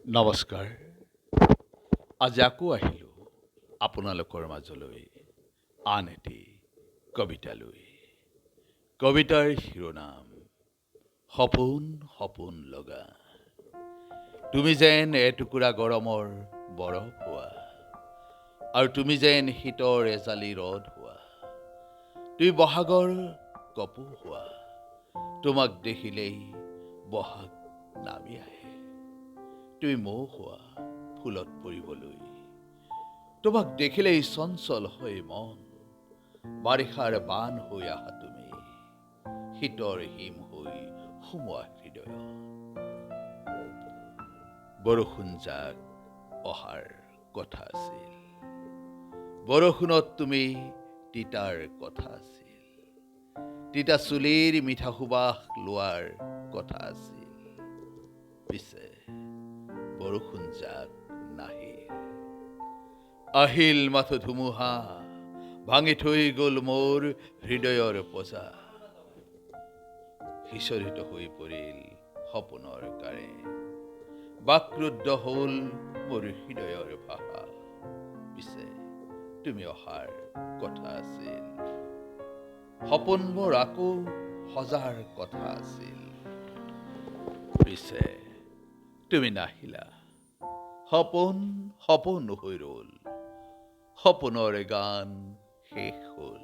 নমস্কাৰ। আজি আকৌ আহিলোঁ আপোনালোকৰ মাজলৈ আন এটি কবিতা লৈ। কবিতাৰ শিৰোনাম সপোন সপোন লগা। তুমি যেন এটুকুৰা গৰমৰ বৰফ হোৱা, আৰু তুমি যেন শীতৰ এজালি ৰদ হোৱা। তুমি বহাগৰ কপৌ হোৱা, তোমাক দেখিলেই বহাগ নামি আহে। তুমি মৌ হোৱা ফুলত পৰিবলৈ, তোমাক দেখিলেই চঞ্চল হৈ মন। বাৰিষাৰ বান হৈ আহা তুমি, শীতৰ হিম হৈ সুমোৱা হৃদয়। বৰষুণ জাক অহাৰ কথা আছিল, বৰষুণত তুমি তিতাৰ কথা আছিল। তিতা চুলিৰ মিঠা সুবাস লোৱাৰ কথা আছিল। পিছে বৰষুণ জাক নাহিল। আহিল মাথো ধুমুহা, ভাঙি থৈ গ'ল মোৰ হৃদয়ৰ পজা। সিঁচৰিত হৈ পৰিল সপোনৰ কাৰে, বাকৰুদ্ধ হ'ল মোৰ হৃদয়ৰ ভাষা। পিছে তুমি অহাৰ কথা আছিল, সপোনবোৰ আকৌ সজাৰ কথা আছিল। পিছে তুমি নাহিলা, সপোন সপোন হৈ ৰ'ল, সপোনৰ গান শেষ হ'ল।